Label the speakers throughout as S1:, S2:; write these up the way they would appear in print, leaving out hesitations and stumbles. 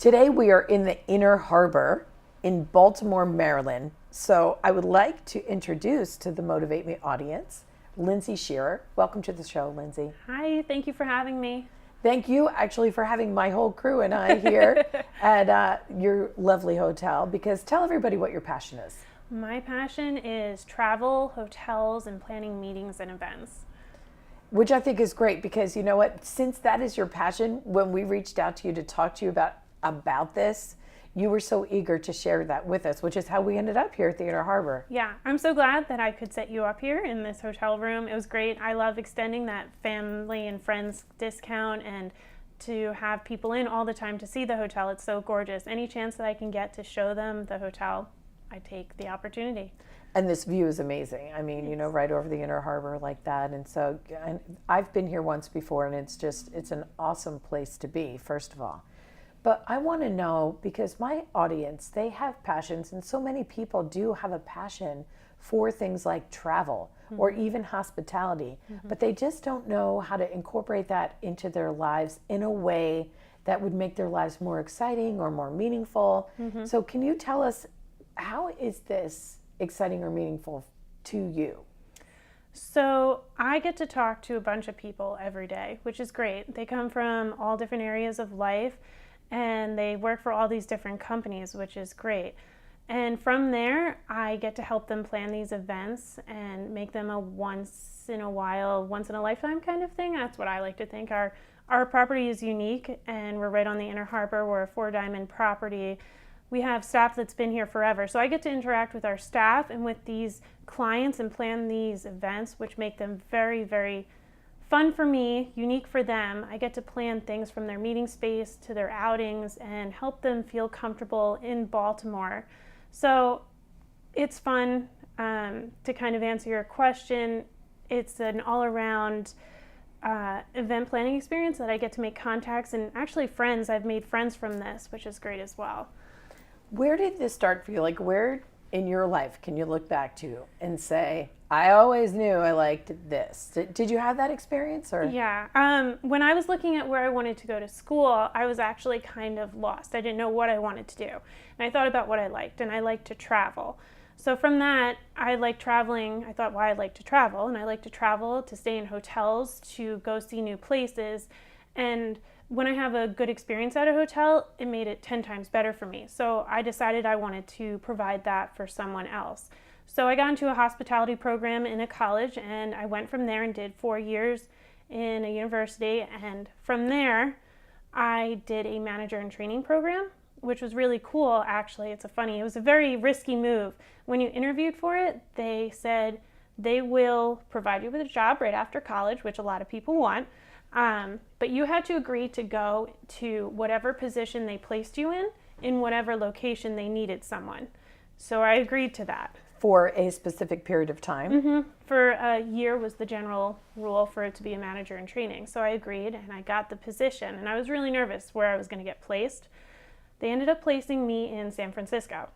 S1: Today we are in the Inner Harbor in Baltimore, Maryland. So I would like to introduce to the Motivate Me audience, Lindsay Scherer. Welcome to the show, Lindsay.
S2: Hi, thank you for having me.
S1: Thank you actually for having my whole crew and I here at your lovely hotel, because tell everybody what your passion is.
S2: My passion is travel, hotels, and planning meetings and events.
S1: Which I think is great because you know what, since that is your passion, when we reached out to you to talk to you about this, you were so eager to share that with us, which is how we ended up here at the Inner Harbor.
S2: Yeah, I'm so glad that I could set you up here in this hotel room. It was great. I love extending that family and friends discount and to have people in all the time to see the hotel. It's so gorgeous. Any chance that I can get to show them the hotel, I take the opportunity.
S1: And this view is amazing. I mean, you know, right over the Inner Harbor like that. And so I've been here once before, and it's an awesome place to be, first of all. But I want to know, because my audience, they have passions, and so many people do have a passion for things like travel or even hospitality, but they just don't know how to incorporate that into their lives in a way that would make their lives more exciting or more meaningful. So can you tell us, how is this exciting or meaningful to you?
S2: So I get to talk to a bunch of people every day, which is great. They come from all different areas of life, and they work for all these different companies, which is great. And from there, I get to help them plan these events and make them a once in a while, once in a lifetime kind of thing. That's what I like to think. Our property is unique, and we're right on the Inner Harbor. We're a 4-diamond property. We have staff that's been here forever. So I get to interact with our staff and with these clients and plan these events, which make them very, very fun for me, unique for them. I get to plan things from their meeting space to their outings and help them feel comfortable in Baltimore. So it's fun to kind of answer your question. It's an all-around event planning experience that I get to make contacts and actually friends. I've made friends from this, which is great as well.
S1: Where did this start for you? Like, where in your life can you look back to and say, I always knew I liked this? Did you have that experience? Or?
S2: Yeah. When I was looking at where I wanted to go to school, I was actually kind of lost. I didn't know what I wanted to do. And I thought about what I liked, and I liked to travel. So from that, I liked traveling. I thought, why I like to travel. And I like to travel, to stay in hotels, to go see new places. And when I have a good experience at a hotel, it made it 10 times better for me. So I decided I wanted to provide that for someone else. So I got into a hospitality program in a college, and I went from there and did 4 years in a university. And from there, I did a manager in training program, which was really cool, actually. It was a very risky move. When you interviewed for it, they said they will provide you with a job right after college, which a lot of people want. But you had to agree to go to whatever position they placed you in whatever location they needed someone. So I agreed to that.
S1: For a specific period of time?
S2: For a year was the general rule for it to be a manager in training. So I agreed, and I got the position. And I was really nervous where I was going to get placed. They ended up placing me in San Francisco,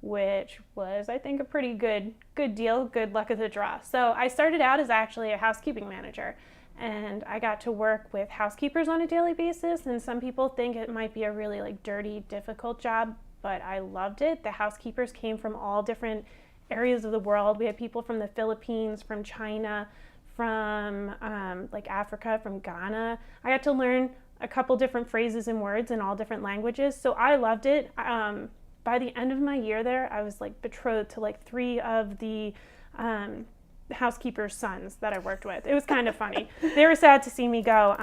S2: which was, I think, a pretty good deal, good luck of the draw. So I started out as actually a housekeeping manager. And I got to work with housekeepers on a daily basis. And some people think it might be a really dirty, difficult job, but I loved it. The housekeepers came from all different areas of the world. We had people from the Philippines, from China, from Africa, from Ghana. I got to learn a couple different phrases and words in all different languages. So I loved it. By the end of my year there, I was betrothed to 3 of the housekeepers' sons that I worked with. It was kind of funny. They were sad to see me go.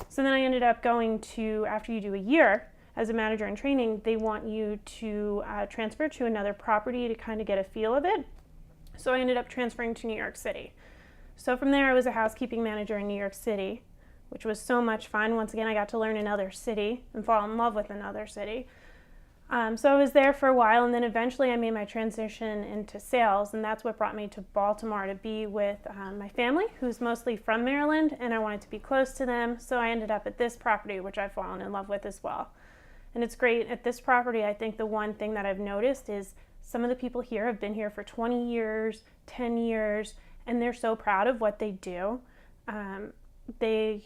S2: So then I ended up going to, after you do a year as a manager in training, they want you to transfer to another property to kind of get a feel of it. So I ended up transferring to New York City. So from there, I was a housekeeping manager in New York City, which was so much fun. Once again, I got to learn another city and fall in love with another city. So I was there for a while, and then eventually I made my transition into sales, and that's what brought me to Baltimore to be with my family, who's mostly from Maryland, and I wanted to be close to them. So I ended up at this property, which I've fallen in love with as well. And it's great. At this property, I think the one thing that I've noticed is some of the people here have been here for 20 years, 10 years, and they're so proud of what they do. They,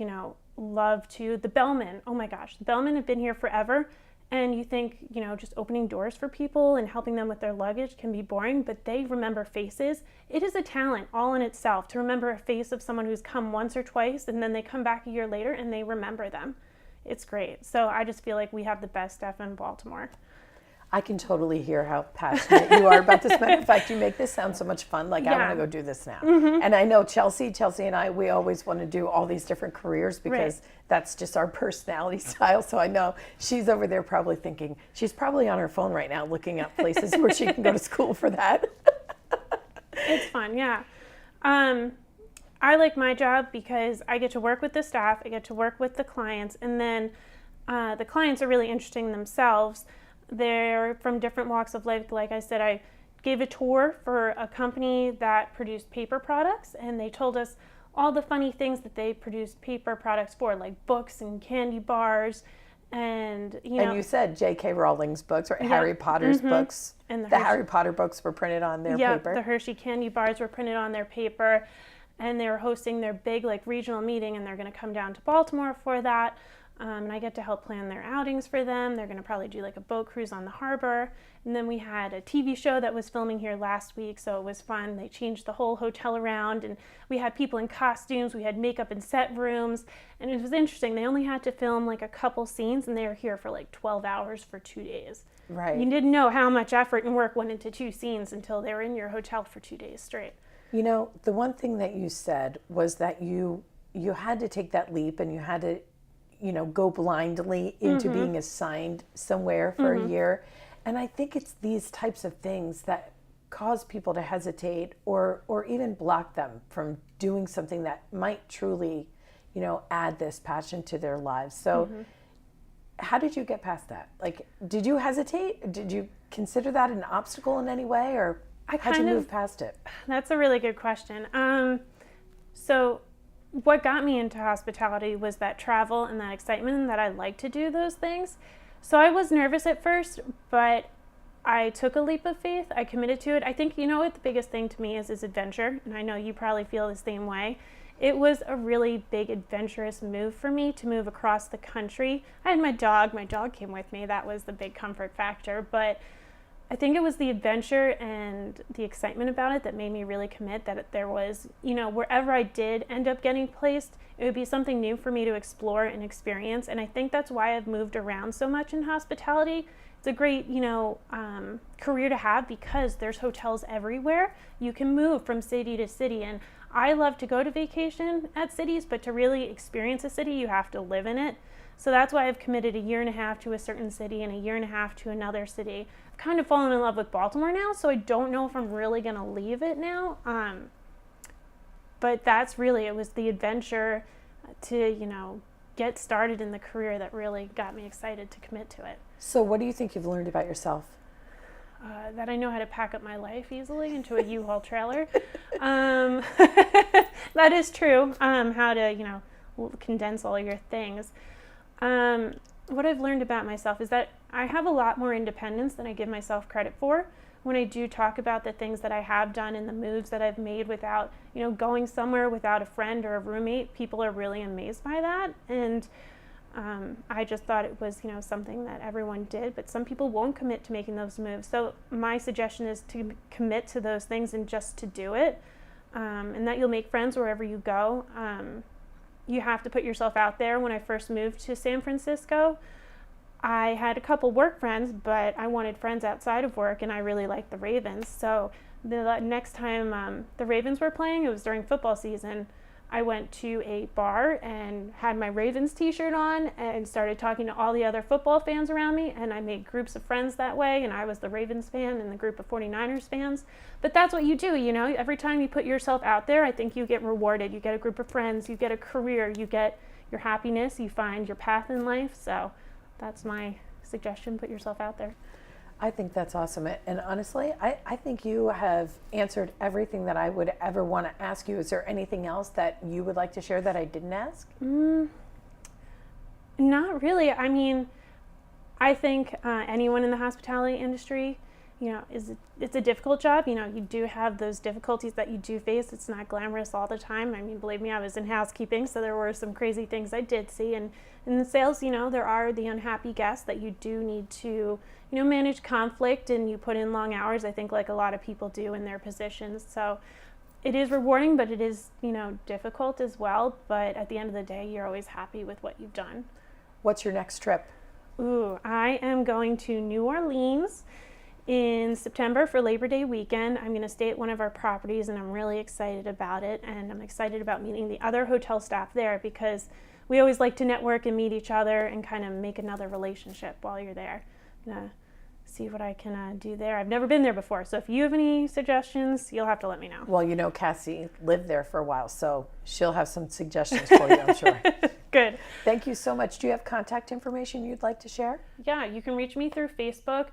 S2: love to, the bellmen, oh my gosh, the bellmen have been here forever, And you think, just opening doors for people and helping them with their luggage can be boring, but they remember faces. It is a talent all in itself to remember a face of someone who's come once or twice and then they come back a year later and they remember them. It's great. So I just feel like we have the best staff in Baltimore.
S1: I can totally hear how passionate you are about this. Matter of fact, you make this sound so much fun. Like, I want to go do this now. And I know Chelsea and I, we always want to do all these different careers because that's just our personality style. So I know she's over there probably thinking, she's probably on her phone right now looking up places where she can go to school for that.
S2: It's fun, yeah. I like my job because I get to work with the staff, I get to work with the clients, and then the clients are really interesting themselves. They're from different walks of life. Like I said, I gave a tour for a company that produced paper products, and they told us all the funny things that they produced paper products for, like books and candy bars, and
S1: And you said J.K. Rowling's books or Harry Potter's books. And the Harry Potter books were printed on their paper.
S2: The Hershey candy bars were printed on their paper, and they were hosting their big regional meeting, and they're going to come down to Baltimore for that. And I get to help plan their outings for them. They're going to probably do a boat cruise on the harbor. And then we had a TV show that was filming here last week, so it was fun. They changed the whole hotel around, and we had people in costumes. We had makeup in set rooms, and it was interesting. They only had to film a couple scenes, and they were here for 12 hours for 2 days.
S1: Right.
S2: You didn't know how much effort and work went into 2 scenes until they were in your hotel for 2 days straight.
S1: The one thing that you said was that you had to take that leap, and you had to go blindly into being assigned somewhere for a year. And I think it's these types of things that cause people to hesitate or even block them from doing something that might truly, add this passion to their lives. So how did you get past that? Did you hesitate? Did you consider that an obstacle in any way, or how'd you move past it?
S2: That's a really good question. So what got me into hospitality was that travel and that excitement, and that I like to do those things. So I was nervous at first, but I took a leap of faith. I committed to it. I think, what the biggest thing to me is adventure, and I know you probably feel the same way. It was a really big adventurous move for me to move across the country. I had my dog. My dog came with me. That was the big comfort factor, but I think it was the adventure and the excitement about it that made me really commit, that there was, wherever I did end up getting placed, it would be something new for me to explore and experience. And I think that's why I've moved around so much in hospitality. It's a great, career to have because there's hotels everywhere. You can move from city to city. And I love to go to vacation at cities, but to really experience a city, you have to live in it. So that's why I've committed 1.5 years to a certain city and 1.5 years to another city. I've kind of fallen in love with Baltimore now, so I don't know if I'm really going to leave it now. But that's really, it was the adventure to, get started in the career that really got me excited to commit to it.
S1: So what do you think you've learned about yourself?
S2: That I know how to pack up my life easily into a U-Haul trailer. That is true. How to, condense all your things. What I've learned about myself is that I have a lot more independence than I give myself credit for. When I do talk about the things that I have done and the moves that I've made without, going somewhere without a friend or a roommate, people are really amazed by that. And I just thought it was, something that everyone did, but some people won't commit to making those moves. So my suggestion is to commit to those things and just to do it, and that you'll make friends wherever you go. You have to put yourself out there. When I first moved to San Francisco, I had a couple work friends, but I wanted friends outside of work, and I really liked the Ravens. So the next time the Ravens were playing, it was during football season, I went to a bar and had my Ravens t-shirt on and started talking to all the other football fans around me, and I made groups of friends that way, and I was the Ravens fan and the group of 49ers fans. But that's what you do, every time you put yourself out there, I think you get rewarded. You get a group of friends, you get a career, you get your happiness, you find your path in life. So that's my suggestion, put yourself out there.
S1: I think that's awesome. And honestly, I think you have answered everything that I would ever want to ask you. Is there anything else that you would like to share that I didn't ask?
S2: Not really. I mean, I think anyone in the hospitality industry it's a difficult job. You do have those difficulties that you do face. It's not glamorous all the time. I mean, believe me, I was in housekeeping, so there were some crazy things I did see. And in the sales, there are the unhappy guests that you do need to, manage conflict, and you put in long hours, I think, like a lot of people do in their positions. So it is rewarding, but it is, difficult as well. But at the end of the day, you're always happy with what you've done.
S1: What's your next trip?
S2: Ooh, I am going to New Orleans in September for Labor Day weekend. I'm going to stay at one of our properties, and I'm really excited about it. And I'm excited about meeting the other hotel staff there, because we always like to network and meet each other and kind of make another relationship while you're there. I'm going to see what I can do there. I've never been there before, so if you have any suggestions, you'll have to let me know.
S1: Well, Cassie lived there for a while, so she'll have some suggestions for you, I'm sure.
S2: Good.
S1: Thank you so much. Do you have contact information you'd like to share?
S2: Yeah, you can reach me through Facebook.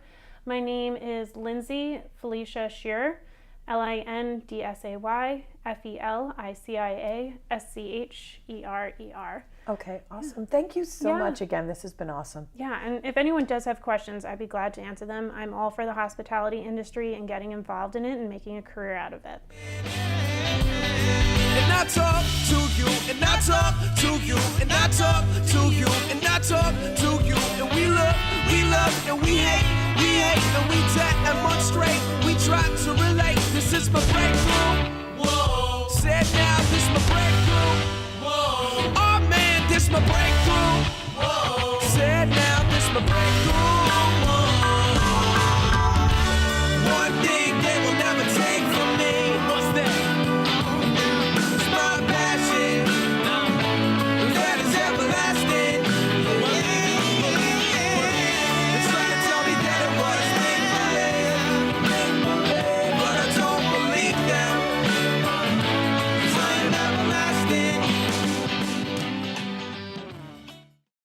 S2: My name is Lindsay Felicia Scherer, LindsayFeliciascherer.
S1: Okay, awesome. Thank you so much again. This has been awesome.
S2: Yeah, and if anyone does have questions, I'd be glad to answer them. I'm all for the hospitality industry and getting involved in it and making a career out of it.
S3: And I talk to you, and I talk to you, and I talk to you, and I talk to you, and we love, and we hate, and we demonstrate, we try to relate. This is my breakthrough. Whoa. Said now, this my breakthrough. Whoa. Oh man, this my breakthrough. Whoa.